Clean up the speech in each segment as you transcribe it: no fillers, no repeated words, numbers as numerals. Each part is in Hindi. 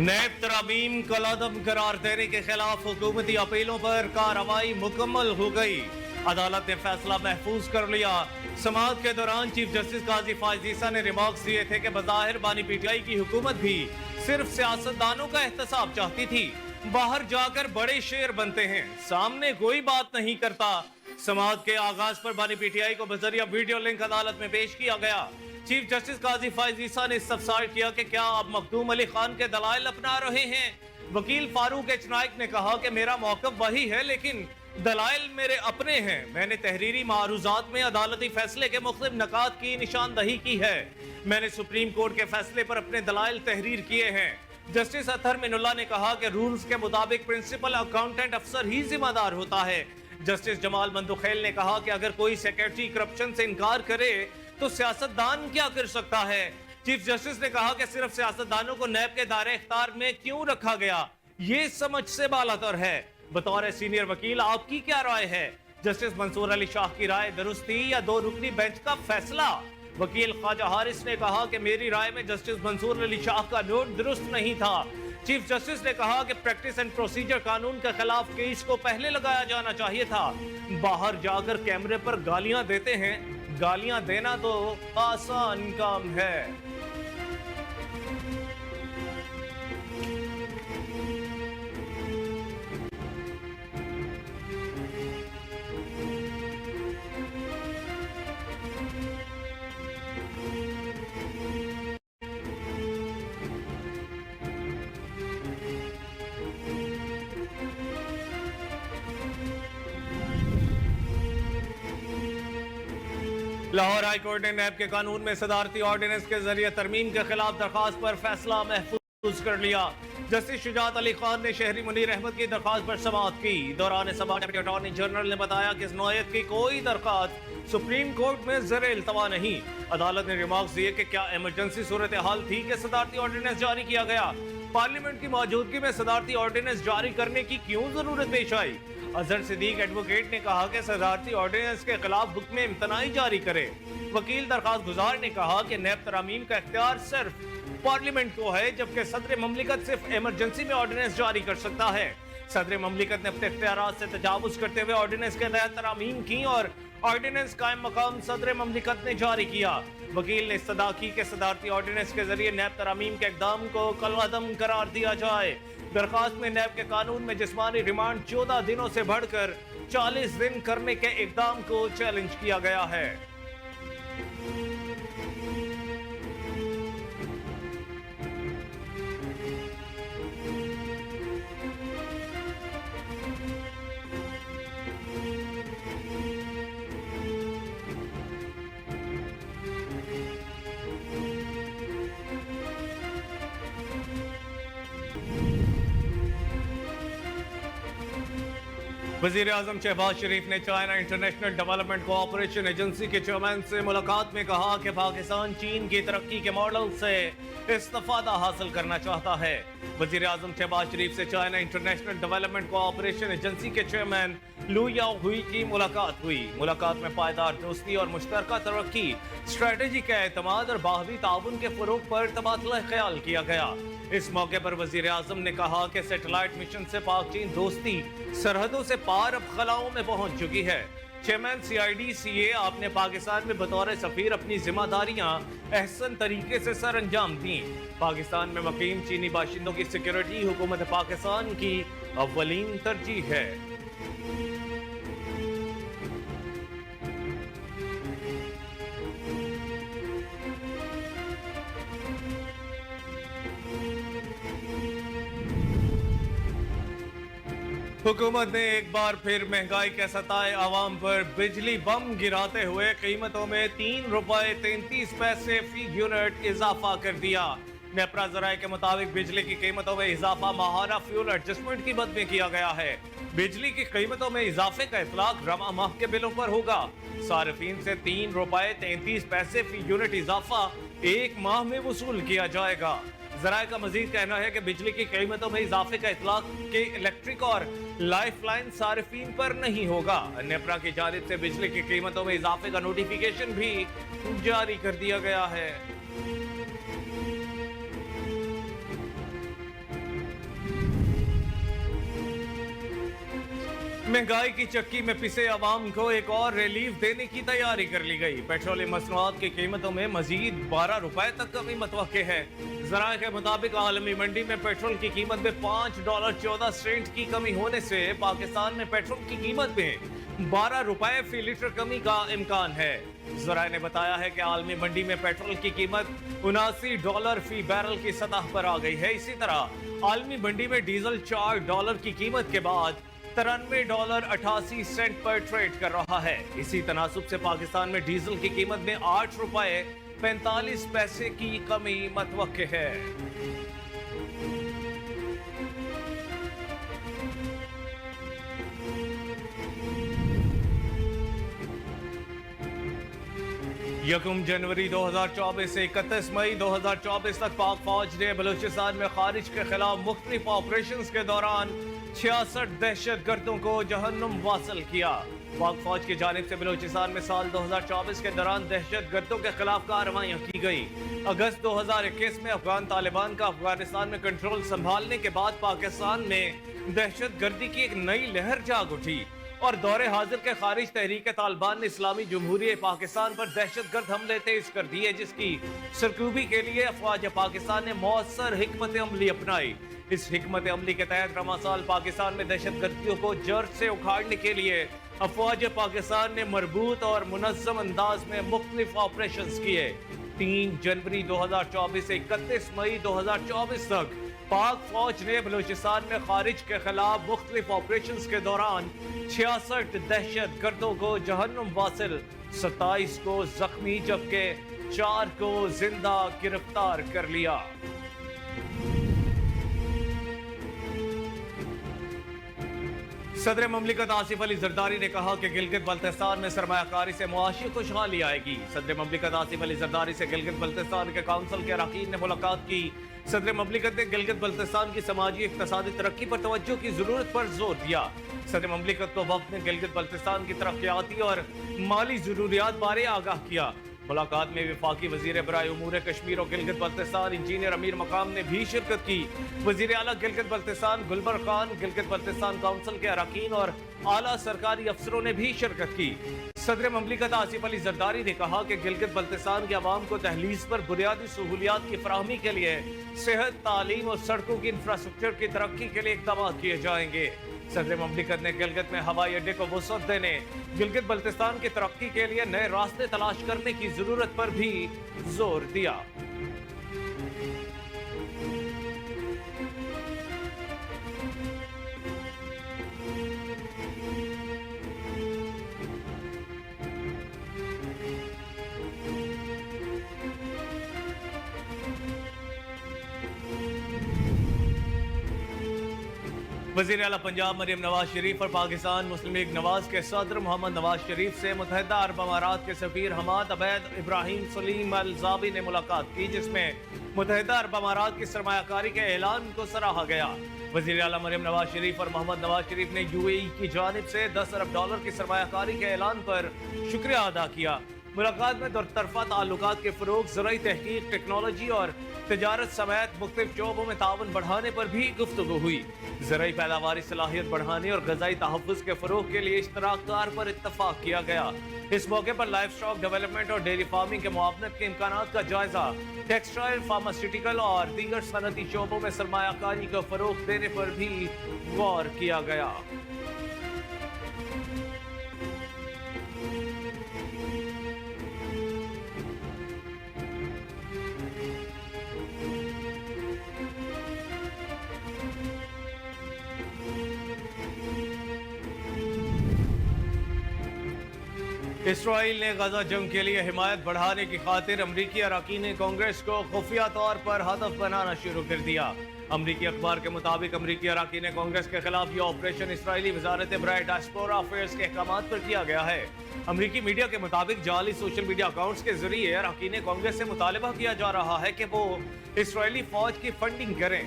नैब तरमीम कलअदम करार देने के खिलाफ हुकूमती अपीलों पर कार्रवाई मुकम्मल हो गई। अदालत ने फैसला महफूज कर लिया। समाअत के दौरान चीफ जस्टिस काजी फायजीसा ने रिमार्क्स दिए थे कि बज़ाहिर बानी पीटीआई की हुकूमत भी सिर्फ सियासतदानों का एहतसाब चाहती थी, बाहर जाकर बड़े शेर बनते हैं, सामने कोई बात नहीं करता। समाअत के आगाज पर बानी पीटीआई को बजरिया वीडियो लिंक अदालत में पेश किया गया। चीफ जस्टिस काजी फायजीसा ने इस्तफसार किया कि क्या आप मखदूम अली खान के दलाइल अपना रहे हैं। वकील फारूक एच नाइक ने कहा कि मेरा मौक़िफ़ वही है, लेकिन दलाइल मेरे अपने हैं। मैंने तहरीरी मारूजात में अदालती फैसले के मुख्तलिफ नकात की निशानदही की है। मैंने सुप्रीम कोर्ट के फैसले पर अपने दलाइल तहरीर किए हैं। जस्टिस अतहर मिनुल्लाह ने कहा कि रूल्स के मुताबिक प्रिंसिपल अकाउंटेंट अफसर ही जिम्मेदार होता है। जस्टिस जमाल मंदुखेल ने कहा कि अगर कोई सेक्रेटरी करप्शन से इनकार करे तो सियासतदान क्या कर सकता है। चीफ जस्टिस ने कहा कि सिर्फ सियासतदानों को नैब के दायरे इख्तियार में क्यों रखा गया, ये समझ से बालातर है। बतौर सीनियर वकील आपकी क्या राय है। जस्टिस मंसूर अली शाह की राय दुरुस्त थी या दो रुकनी बेंच का फैसला। वकील ख्वाजा हारिस ने कहा कि मेरी राय में जस्टिस मंसूर अली शाह का नोट दुरुस्त नहीं था। चीफ जस्टिस ने कहा कि प्रैक्टिस एंड प्रोसीजर कानून के खिलाफ केस को पहले लगाया जाना चाहिए था। बाहर जाकर कैमरे पर गालियां देते हैं, गालियां देना तो आसान काम है। लाहौर हाई कोर्ट ने नैब के कानून में सदारती ऑर्डिनेंस के जरिए तरमीम के खिलाफ दरखास्त पर फैसला महफूज कर लिया। जस्टिस शुजात अली खान ने शहरी मुनीर अहमद की दरखास्त पर समाअत की। दौरान समाअत डिप्टी अटॉर्नी जनरल ने बताया कि इस नौयत की कोई दरखास्त सुप्रीम कोर्ट में ज़र इल्तवा नहीं। अदालत ने रिमार्क्स दिए कि क्या इमरजेंसी सूरत हाल थी कि सदारती ऑर्डिनेंस जारी किया गया। पार्लियामेंट की मौजूदगी में सदारती ऑर्डिनेंस जारी करने की क्यों जरूरत पेश आई। अजहर सिद्दीक एडवोकेट ने कहा कि सदारती ऑर्डिनेंस के खिलाफ हुक्म इम्तनाई जारी करे। वकील दरखास्त गुजार ने कहा कि नैब तरामीम का इख्तियार सिर्फ पार्लियामेंट को है, जबकि सदर ममलिकत सिर्फ इमरजेंसी में ऑर्डिनेंस जारी कर सकता है। सदर ममलिकत ने अपने इख्तियारात से तजावुज करते हुए ऑर्डिनेंस के तहत तरामीम की और ऑर्डिनेंस कायम मकाम सदर ममलिकत ने जारी किया। वकील ने इस्तदा की कि सदारती ऑर्डिनेंस के जरिए नैब तरामीम के इक़दाम को कलअदम करार दिया जाए। दरखास्त में नैब के कानून में जिस्मानी रिमांड 14 दिनों से बढ़कर 40 दिन करने के इक़दाम को चैलेंज किया गया है। वज़ीर आज़म शहबाज शरीफ ने China international development cooperation agency के चेयरमैन से मुलाकात में कहा कि पाकिस्तान चीन की तरक्की के मॉडल से इस्तिफादा हासिल करना चाहता है। वज़ीर आज़म शहबाज शरीफ से China international development cooperation agency के चेयरमैन लू याओहुई की मुलाकात हुई। मुलाकात में पायदार दोस्ती और मुश्तरका तरक्की, स्ट्रेटेजी का एतमाद और बाहमी ताउन के फ़रोग पर तबादला ख्याल किया गया। इस मौके पर वज़ीर आज़म ने कहा कि सैटेलाइट मिशन से पाक चीन दोस्ती सरहदों से पार अब खलाओं में पहुंच चुकी है। चेयरमैन CIDCA आपने पाकिस्तान में बतौर सफीर अपनी जिम्मेदारियां अहसन तरीके से सर अंजाम दी। पाकिस्तान में मुकीम चीनी बाशिंदों की सिक्योरिटी हुकूमत पाकिस्तान की अव्वलीन तरजीह है। हुकूमत ने एक बार फिर महंगाई के सताए आवाम पर बिजली बम गिराते हुए कीमतों में 3 रुपए 33 पैसे फी यूनिट इजाफा कर दिया। नेपरा जराए के मुताबिक बिजली की कीमतों में इजाफा माहाना फ्यूल एडजस्टमेंट की मद में किया गया है। बिजली की कीमतों में इजाफे का इतलाक रवा माह के बिलों पर होगा। सार्फिन से 3 रुपए 33 पैसे फी यूनिट इजाफा एक माह में वसूल किया जाएगा। जराए का मजीद कहना है कि बिजली की कीमतों में इजाफे का इतलाक के इलेक्ट्रिक और लाइफ लाइन सार्फिन पर नहीं होगा। नेपरा की जानिब से बिजली की कीमतों में इजाफे का नोटिफिकेशन भी जारी कर दिया गया है। महंगाई की चक्की में पिसे अवाम को एक और रिलीफ देने की तैयारी कर ली गई। पेट्रोलियम मसनूआत की कीमतों में मजीद 12 रुपए तक कमी मतवक्के है। जराये के मुताबिक आलमी मंडी में पेट्रोल की कीमत में $5.14 की कमी होने से पाकिस्तान में पेट्रोल की कीमत में 12 रुपए फी लीटर कमी का इम्कान है। जराये ने बताया है कि आलमी मंडी में पेट्रोल की कीमत $79 फी बैरल की सतह पर आ गई है। इसी तरह आलमी मंडी में डीजल $4 की कीमत के बाद $93.88 पर ट्रेड कर रहा है। इसी तनासुब से पाकिस्तान में डीजल की कीमत में $8.45 की कमी मतवक्के है। यकम जनवरी 2024 से 31 मई 2024 तक पाक फौज ने बलूचिस्तान में खारिज के खिलाफ मुख्तलिफ ऑपरेशन के दौरान 66 दहशत गर्दों को जहन्नुम वासल किया। पाक फौज की जानिब से बलूचिस्तान में साल 2024 के दौरान दहशत गर्दों के खिलाफ कार्रवाइयां की गई। अगस्त 2021 में अफगान तालिबान का अफगानिस्तान में कंट्रोल संभालने के बाद पाकिस्तान में दहशत गर्दी की एक नई लहर जाग उठी और दौरे हाजिर के खारिज तहरीक तालिबान ने इस्लामी जमहूरियत पाकिस्तान पर दहशत गर्द हमले तेज कर दिए, जिसकी सरकूबी के लिए अफवाज पाकिस्तान ने मौसर हिकमत अमली अपनाई। इस हिकमत अमली के तहत रमा साल पाकिस्तान में दहशत गर्दियों को जड़ से उखाड़ने के लिए अफवाज पाकिस्तान ने मरबूत और मुनज़्ज़म अंदाज में मुख्तलिफ ऑपरेशन किए। 3 जनवरी 2024 से 31 मई 2024 तक पाक फौज ने बलूचिस्तान में खारिज के खिलाफ मुख्तलिफ ऑपरेशन के दौरान 66 दहशत गर्दों को जहन्नुम वासिल, 27 को जख्मी जबकि 4 को जिंदा गिरफ्तार कर लिया। सदर ममलिकत आसिफ अली जरदारी ने कहा कि गिलगित बल्तिस्तान में सरमायाकारी से मुआशी खुशहाली आएगी। सदर ममलिकत आसिफ अली जरदारी से गिलगित बल्तिस्तान के काउंसिल के अरकान ने मुलाकात की। सदर ममलिकत ने गिलगित बल्तिस्तान की समाजी इक्तसादी तरक्की पर तवज्जो की जरूरत पर जोर दिया। सदर ममलिकत को वफ्द ने गिलगित बल्तिस्तान की तरक्याती और माली जरूरियात बारे आगाह किया। मुलाकात में वफाकी वजीर बराए उमूर कश्मीर और गिलगित बल्तिस्तान इंजीनियर अमीर मकाम ने भी शिरकत की। वजीर आला गिलगित बल्तिस्तान गुलबर खान, गिलगित बल्तिस्तान काउंसिल के अरकान और आला सरकारी अफसरों ने भी शिरकत की। सदर ममलिकत आसिफ अली जरदारी ने कहा कि गिलगित बल्तिस्तान के अवाम को तहलीज पर बुनियादी सहूलियात की फराहमी के लिए सेहत, तालीम और सड़कों की इंफ्रास्ट्रक्चर की तरक्की के लिए इक़दाम किए जाएंगे। सदर ममलिकत ने गिलगित में हवाई अड्डे को वसअत देने, गिलगित बल्तिस्तान की तरक्की के लिए नए रास्ते तलाश करने की जरूरत पर भी जोर दिया। वज़ीर आला पंजाब मरियम नवाज शरीफ और पाकिस्तान मुस्लिम लीग नवाज के सदर मोहम्मद नवाज शरीफ से मुत्तहिदा अरब अमारात के सफीर हमाद अबैद इब्राहिम सलीम अल ज़ाबी ने मुलाकात की, जिसमें मुत्तहिदा अरब अमारात की सरमायाकारी के ऐलान को सराहा गया। वज़ीर आला मरियम नवाज शरीफ और मोहम्मद नवाज शरीफ ने UAE की जानिब से $10 अरब की सरमायाकारी के ऐलान पर शुक्रिया अदा किया। मुलाकात में दोतरफा ताल्लुकात के फ़रोग़, ज़राई तहकीक, टेक्नोलॉजी और तिजारत समेत मुख्तलिफ शोबों में ताउन बढ़ाने पर भी गुफ्तगू हुई। ज़राई पैदावारी सलाहियत बढ़ाने और ग़ज़ाई तहफ़्फ़ुज़ के फ़रोग़ के लिए इश्तराककार पर इत्तफ़ाक़ किया गया। इस मौके पर लाइफ स्टॉक डेवलपमेंट और डेयरी फार्मिंग के मुआवनत के इम्कानात का जायजा, टेक्सटाइल, फार्मास्यूटिकल और दीगर सनती शोबों में सरमायाकारी को फ़रोग़ देने पर भी गौर किया गया। इसराइल ने गजा जंग के लिए हिमायत बढ़ाने की खातिर अमरीकी अरकान कांग्रेस को खुफिया तौर पर हदफ बनाना शुरू कर दिया। अमरीकी अखबार के मुताबिक अमरीकी अरकान कांग्रेस के खिलाफ यह ऑपरेशन इसराइली वजारत बराए डायस्पोरा अफेयर्स के अहकामात पर किया गया है। अमरीकी मीडिया के मुताबिक जाली सोशल मीडिया अकाउंट्स के जरिए अरकान कांग्रेस से मुतालबा किया जा रहा है कि वो इसराइली फौज की फंडिंग करें।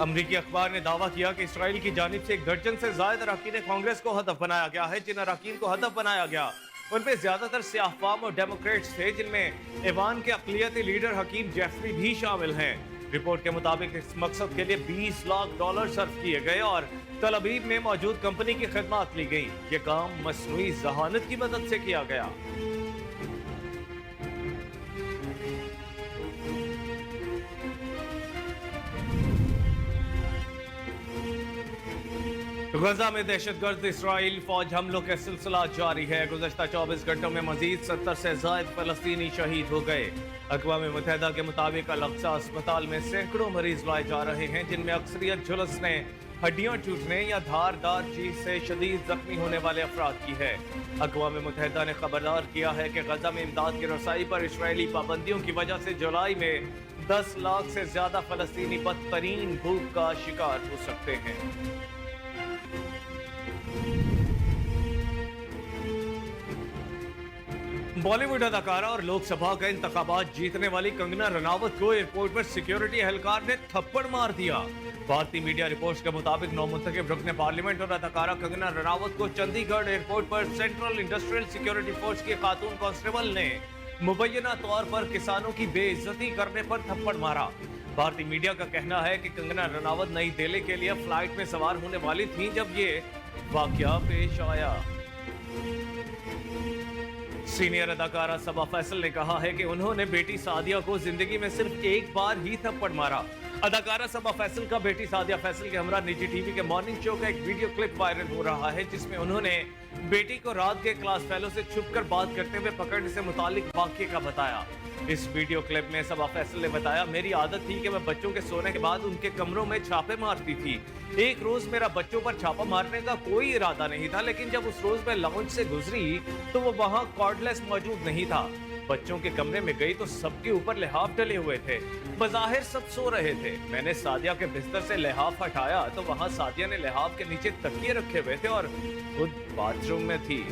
अमरीकी अखबार ने दावा किया कि इसराइल की जानिब से 1 दर्जन से ज्यादा अरकान कांग्रेस को हदफ बनाया गया है। जिन अरकान को हदफ बनाया गया उनमें ज्यादातर सियाहफाम और डेमोक्रेट्स थे, जिनमें ईवान के अक़लियती लीडर हकीम जेफरी भी शामिल हैं। रिपोर्ट के मुताबिक इस मकसद के लिए $20 लाख सर्व किए गए और तल अवीव में मौजूद कंपनी की खिदमत ली गई। ये काम मसनूई जहानत की मदद से किया गया। गजा में दहशतगर्द इस्राइल फौज हमलों का सिलसिला जारी है। गुज़श्ता 24 घंटों में मजीद 70 से ज्यादा फलस्तीनी शहीद हो गए। अक़वाम मुत्तहिदा के मुताबिक अल-अक़सा अस्पताल में सैकड़ों मरीज लाए जा रहे हैं, जिनमें अक्सरियत झुलसने, हड्डियां टूटने या धारदार चीज से शदीद जख्मी होने वाले अफराद की है। अक़वाम मुत्तहिदा ने खबरदार किया है कि गजा में इमदाद की रसाई पर इसराइली पाबंदियों की वजह से जुलाई में 10 लाख से ज्यादा फलस्तीनी बदतरीन भूख का शिकार हो सकते हैं। बॉलीवुड अदाकारा और लोकसभा का इंतखाबात जीतने वाली कंगना रनावत को एयरपोर्ट पर सिक्योरिटी एहलकार ने थप्पड़ मार दिया। भारतीय मीडिया रिपोर्ट्स के मुताबिक नौमुंतखब रुकने पार्लियामेंट और अदाकारा कंगना रनावत को चंडीगढ़ एयरपोर्ट पर सेंट्रल इंडस्ट्रियल सिक्योरिटी फोर्स के खातून कांस्टेबल ने मुबैना तौर पर किसानों की बेइज्जती करने पर थप्पड़ मारा। भारतीय मीडिया का कहना है कि कंगना रनावत नई दिल्ली के लिए फ्लाइट में सवार होने वाली थी जब ये वाकया पेश आया। सीनियर अदाकारा सबा फैसल ने कहा है कि उन्होंने बेटी सादिया को जिंदगी में सिर्फ एक बार ही थप्पड़ मारा। अदाकारा सबा फैसल का बेटी सादिया फैसल के हमरा निजी टीवी के मॉर्निंग शो का एक वीडियो क्लिप वायरल हो रहा है, जिसमें उन्होंने बेटी को रात के क्लास फेलो से छुपकर बात करते हुए पकड़ने से मुतालिक वाकये का बताया। इस वीडियो क्लिप में सबा फैसल ने बताया, मेरी आदत थी कि मैं बच्चों के सोने के बाद उनके कमरों में छापे मारती थी। एक रोज मेरा बच्चों पर छापा मारने का कोई इरादा नहीं था, लेकिन जब उस रोज मैं लाउंज से गुजरी तो वो वहाँ कॉर्डलेस मौजूद नहीं था। बच्चों के कमरे में गई तो सबके ऊपर लिहाफ डले हुए थे। बज़ाहिर सब सो रहे थे। मैंने सादिया के बिस्तर से लिहाफ हटाया तो वहाँ सादिया ने लिहाफ के नीचे तकिए रखे हुए थे और खुद बाथरूम में थी।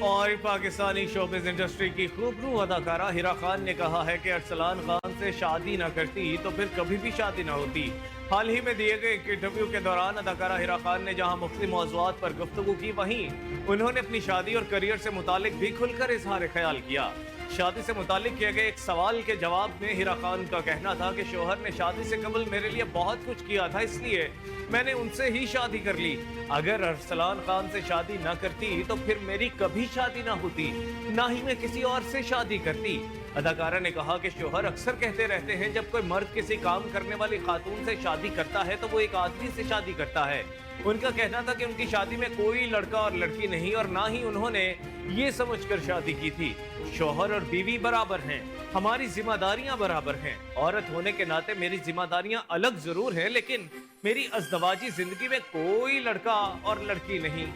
और पाकिस्तानी शोबिज़ इंडस्ट्री की खूबरू अदाकारा हिरा खान ने कहा है कि अरसलान खान से शादी न करती तो फिर कभी भी शादी न होती। हाल ही में दिए गए एक इंटरव्यू के दौरान अदाकारा हिरा खान ने जहां मुख्तलिफ मौज़ूआत पर गुफ्तगू की, वहीं उन्होंने अपनी शादी और करियर से मुतालिक भी खुलकर इजहार ख्याल किया। शादी से मुतालिक किए गए एक सवाल के जवाब में हिरा खान का कहना था कि शोहर ने शादी से कबल मेरे लिए बहुत कुछ किया था, इसलिए मैंने उनसे ही शादी कर ली। अगर अरसलान खान से शादी ना करती तो फिर मेरी कभी शादी ना होती, ना ही मैं किसी और से शादी करती। अदाकारा ने कहा कि शोहर अक्सर कहते रहते हैं जब कोई मर्द किसी काम करने वाली खातून से शादी करता है तो वो एक आदमी से शादी करता है। उनका कहना था कि उनकी शादी में कोई लड़का और लड़की नहीं और ना ही उन्होंने ये समझकर शादी की थी। शोहर और बीवी बराबर हैं, हमारी जिम्मेदारियां बराबर हैं। औरत होने के नाते मेरी जिम्मेदारियां अलग जरूर हैं, लेकिन मेरी अज़दवाजी जिंदगी में कोई लड़का और लड़की नहीं।